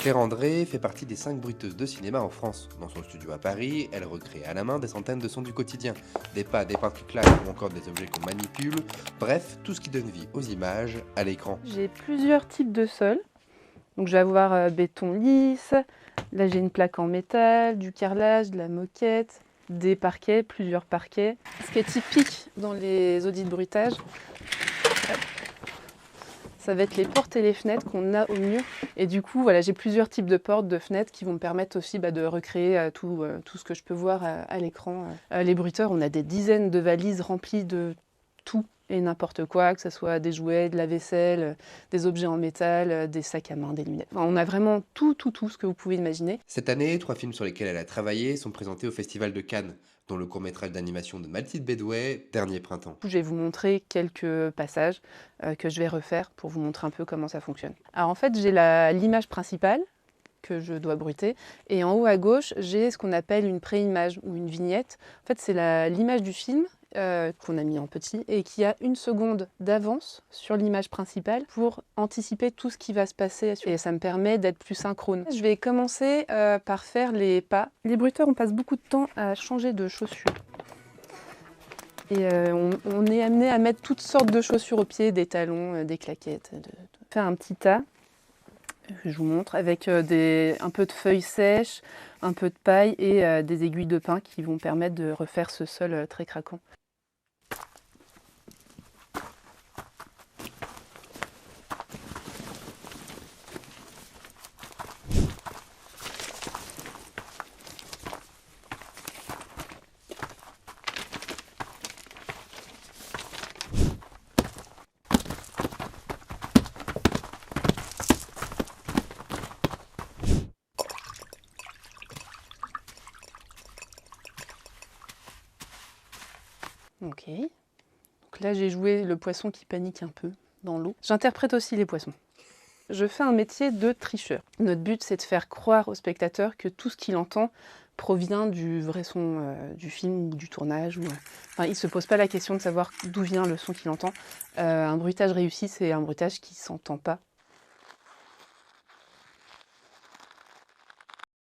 Claire André fait partie des 5 bruiteuses de cinéma en France. Dans son studio à Paris, elle recrée à la main des centaines de sons du quotidien. Des pas, des peintres qui claquent ou encore des objets qu'on manipule. Bref, tout ce qui donne vie aux images à l'écran. J'ai plusieurs types de sols. Donc je vais avoir béton lisse, là j'ai une plaque en métal, du carrelage, de la moquette, des parquets, plusieurs parquets. Ce qui est typique dans les audits de bruitage, ça va être les portes et les fenêtres qu'on a au mur. Et du coup, voilà, j'ai plusieurs types de portes, de fenêtres qui vont me permettre aussi de recréer tout ce que je peux voir à l'écran. Les bruiteurs, on a des dizaines de valises remplies de tout et n'importe quoi, que ce soit des jouets, de la vaisselle, des objets en métal, des sacs à main, des lunettes. Enfin, on a vraiment tout ce que vous pouvez imaginer. Cette année, 3 films sur lesquels elle a travaillé sont présentés au Festival de Cannes, dont le court-métrage d'animation de Mathilde Bédouet, Dernier printemps. Je vais vous montrer quelques passages que je vais refaire pour vous montrer un peu comment ça fonctionne. Alors en fait, j'ai l'image principale que je dois bruiter. Et en haut à gauche, j'ai ce qu'on appelle une pré-image ou une vignette. En fait, c'est l'image du film qu'on a mis en petit et qui a 1 seconde d'avance sur l'image principale pour anticiper tout ce qui va se passer. Et ça me permet d'être plus synchrone. Je vais commencer par faire les pas. Les bruiteurs, on passe beaucoup de temps à changer de chaussures. Et on est amené à mettre toutes sortes de chaussures aux pieds, des talons, des claquettes. Faire un petit tas. Je vous montre, avec un peu de feuilles sèches, un peu de paille et des aiguilles de pin qui vont permettre de refaire ce sol très craquant. Ok. Donc là, j'ai joué le poisson qui panique un peu dans l'eau. J'interprète aussi les poissons. Je fais un métier de tricheur. Notre but, c'est de faire croire au spectateur que tout ce qu'il entend provient du vrai son du film ou du tournage. Enfin, il ne se pose pas la question de savoir d'où vient le son qu'il entend. Un bruitage réussi, c'est un bruitage qui ne s'entend pas.